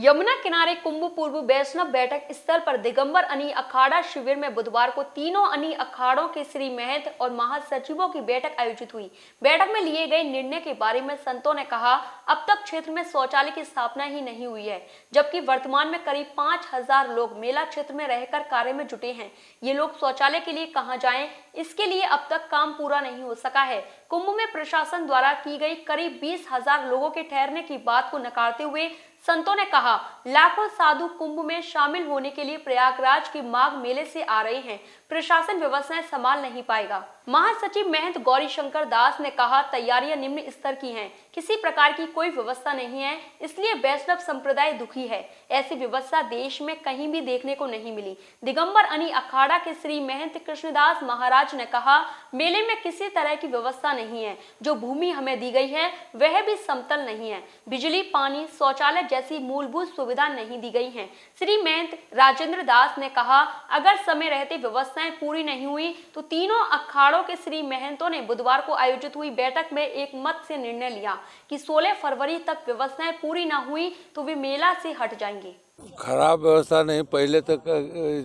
यमुना किनारे कुंभ पूर्व वैष्णव बैठक स्थल पर दिगंबर अनी अखाड़ा शिविर में बुधवार को तीनों अनी अखाड़ों के श्री महंत और महासचिवों की बैठक आयोजित हुई। बैठक में लिए गए निर्णय के बारे में संतों ने कहा, अब तक क्षेत्र में शौचालय की स्थापना ही नहीं हुई है, जबकि वर्तमान में करीब 5000 लोग मेला क्षेत्र में रहकर कार्य में जुटे हैं। ये लोग शौचालय के लिए कहां जाएं, इसके लिए अब तक काम पूरा नहीं हो सका है। कुंभ में प्रशासन द्वारा की गई करीब 20,000 लोगों के ठहरने की बात को नकारते हुए संतों ने कहा, लाखों साधु कुंभ में शामिल होने के लिए प्रयागराज की माघ मेले से आ रहे हैं, प्रशासन व्यवस्थाएं संभाल नहीं पाएगा। महासचिव महंत गौरी शंकर दास ने कहा, तैयारियां निम्न स्तर की हैं, किसी प्रकार की कोई व्यवस्था नहीं है, इसलिए वैष्णव संप्रदाय दुखी है। ऐसी व्यवस्था देश में कहीं भी देखने को नहीं मिली। दिगंबर अनी अखाड़ा के श्री महंत कृष्णदास महाराज ने कहा, मेले में किसी तरह की व्यवस्था नहीं है, जो भूमि हमें दी गई है वह भी समतल नहीं है, बिजली, पानी, शौचालय जैसी मूलभूत सुविधा नहीं दी गई हैं। श्री महंत राजेंद्र दास ने कहा, अगर समय रहते व्यवस्थाएं पूरी नहीं हुई तो तीनों अखाड़ों के श्री महंतों ने बुधवार को आयोजित हुई बैठक में एक मत से निर्णय लिया कि 16 फरवरी तक व्यवस्थाएं पूरी न हुई तो वे मेला से हट जाएंगे। खराब व्यवस्था नहीं, पहले तक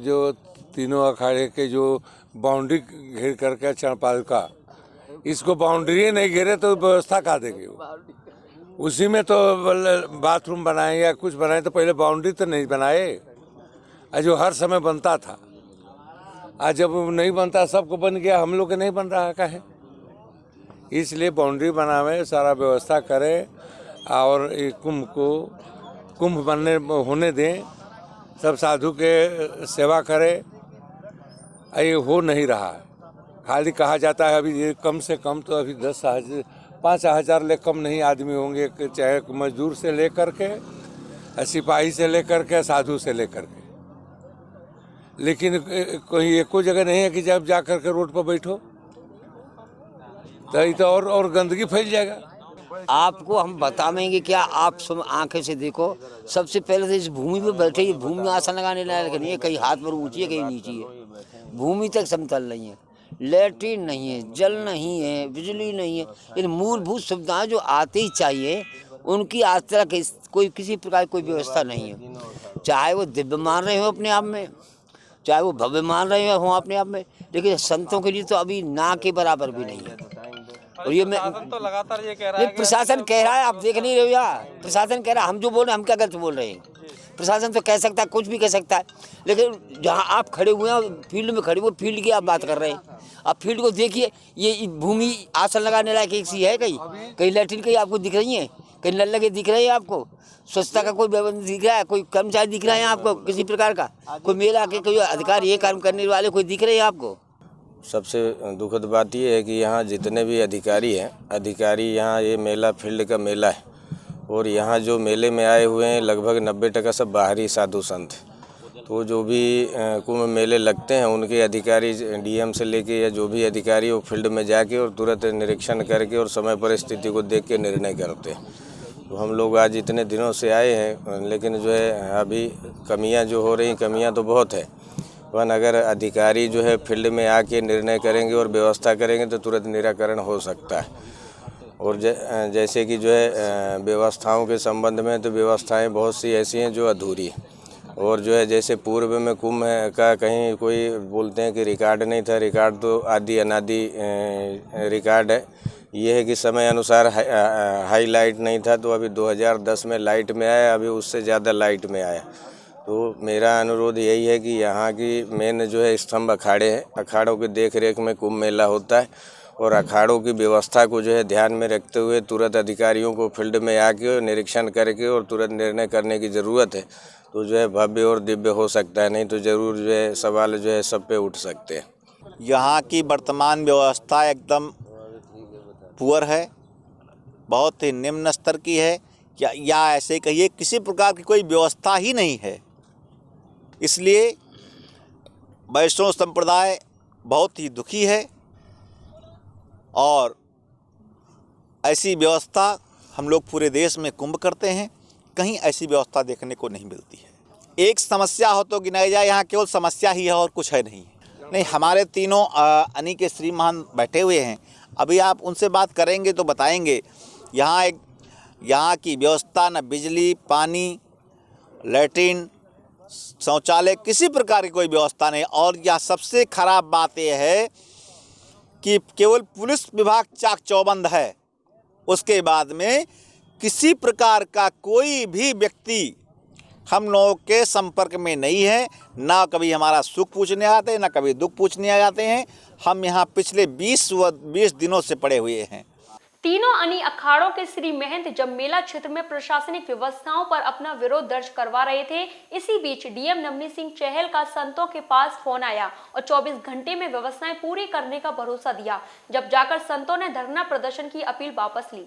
जो तीनों अखाड़े के जो बाउंड्री घेर करके चंपादुका, इसको बाउंड्री नहीं घेरे तो व्यवस्था कहाँ देंगे वो? उसी में तो बाथरूम बनाए या कुछ बनाए, तो पहले बाउंड्री तो नहीं बनाए, जो हर समय बनता था। आज जब नहीं बनता, सबको बन गया, हम लोग के नहीं बन रहा का है, इसलिए बाउंड्री बनावे, सारा व्यवस्था करें और कुंभ बनने होने दें, सब साधु के सेवा करें। ये हो नहीं रहा, खाली कहा जाता है अभी ये कम से कम तो अभी 5,000 ले कम नहीं आदमी होंगे, चाहे मजदूर से लेकर के, सिपाही से लेकर के, साधु से लेकर के। लेकिन कोई एको जगह नहीं है कि जब जा कर के रोड पर बैठो तो और गंदगी फैल जाएगा। आपको हम बताएंगे क्या, आप सब आंखें से देखो। सबसे पहले तो इस भूमि पे बैठे, ये भूमि में आसन लगाने लायक नहीं है, कहीं हाथ पर ऊंची है, कहीं नीची है, भूमि तक समतल नहीं है, लैट्रिन नहीं है, जल नहीं है, बिजली नहीं है। इन मूलभूत सुविधाएं जो आती ही चाहिए, उनकी आज तक कोई किसी प्रकार कोई व्यवस्था नहीं है। चाहे वो दिव्य मान रहे हो अपने आप में, चाहे वो भव्य मान रहे हो अपने आप में, लेकिन संतों के लिए तो अभी ना के बराबर भी नहीं है। और ये तो लगातार ये कह रहा है, प्रशासन कह रहा है, आप देख नहीं रहे हो यार, प्रशासन कह रहा है, हम जो बोल रहे हैं, हम क्या गलत बोल रहे हैं? प्रशासन तो कह सकता है, कुछ भी कह सकता है, लेकिन जहां आप खड़े हुए हैं फील्ड में खड़े हुए, फील्ड की आप बात कर रहे हैं। आप फील्ड को देखिए, ये भूमि आसन लगाने लायक एक सी है? कहीं लैट्रिन कहीं आपको दिख रही है? कहीं नल लगे दिख रहे हैं आपको? स्वच्छता का कोई व्यवस्था दिख रहा है? कोई कर्मचारी दिख रहा है आपको किसी प्रकार का? कोई मेला के कोई अधिकारी, ये काम करने वाले कोई दिख रहे हैं आपको? सबसे दुखद बात ये है कि यहाँ जितने भी अधिकारी हैं, यहाँ ये मेला फील्ड का मेला है, और यहाँ जो मेले में आए हुए हैं लगभग 90% सब बाहरी साधु संत। तो जो भी कुंभ मेले लगते हैं, उनके अधिकारी डीएम से लेके या जो भी अधिकारी वो फील्ड में जाके और तुरंत निरीक्षण करके और समय पर स्थिति को देख के निर्णय करते हैं। तो हम लोग आज इतने दिनों से आए हैं, लेकिन जो है अभी कमियां जो हो रही, कमियां तो बहुत है, वन अगर अधिकारी जो है फील्ड में आके निर्णय करेंगे और व्यवस्था करेंगे तो तुरंत निराकरण हो सकता है। और जैसे कि जो है व्यवस्थाओं के संबंध में, तो व्यवस्थाएं बहुत सी ऐसी हैं जो अधूरी हैं, और जो है जैसे पूर्व में कुंभ का कहीं कोई बोलते हैं कि रिकॉर्ड नहीं था, रिकॉर्ड तो आदि अनादि रिकॉर्ड है। ये है कि समय अनुसार हाई लाइट नहीं था, तो अभी 2010 में लाइट में आया, अभी उससे ज़्यादा लाइट में आया। तो मेरा अनुरोध यही है कि यहाँ की मेन जो है स्तंभ अखाड़े हैं, अखाड़ों की देख रेख में कुंभ मेला होता है, और अखाड़ों की व्यवस्था को जो है ध्यान में रखते हुए तुरंत अधिकारियों को फील्ड में आके निरीक्षण करके और तुरंत निर्णय करने की ज़रूरत है। तो जो है भव्य और दिव्य हो सकता है, नहीं तो ज़रूर जो है सवाल जो है सब पे उठ सकते हैं। यहाँ की वर्तमान व्यवस्था एकदम पुअर है, बहुत ही निम्न स्तर की है, या ऐसे कहिए किसी प्रकार की कोई व्यवस्था ही नहीं है। इसलिए वैष्णव संप्रदाय बहुत ही दुखी है, और ऐसी व्यवस्था हम लोग पूरे देश में कुंभ करते हैं, कहीं ऐसी व्यवस्था देखने को नहीं मिलती है। एक समस्या हो तो गिनाई जाए, यहाँ केवल समस्या ही है और कुछ है नहीं। हमारे तीनों अनी के श्री महान बैठे हुए हैं, अभी आप उनसे बात करेंगे तो बताएंगे। यहाँ की व्यवस्था, न बिजली, पानी लैट्रीन, शौचालय, किसी प्रकार की कोई व्यवस्था नहीं। और यह सबसे खराब बात यह है कि केवल पुलिस विभाग चाक चौबंद है, उसके बाद में किसी प्रकार का कोई भी व्यक्ति हम लोगों के संपर्क में नहीं है। ना कभी हमारा सुख पूछने आते हैं, ना कभी दुख पूछने आ जाते हैं। हम यहाँ पिछले 20 दिनों से पड़े हुए हैं। तीनों अनी अखाड़ों के श्री महंत जब मेला क्षेत्र में प्रशासनिक व्यवस्थाओं पर अपना विरोध दर्ज करवा रहे थे, इसी बीच डीएम नवनीत सिंह चहल का संतों के पास फोन आया और 24 घंटे में व्यवस्थाएं पूरी करने का भरोसा दिया। जब जाकर संतों ने धरना प्रदर्शन की अपील वापस ली।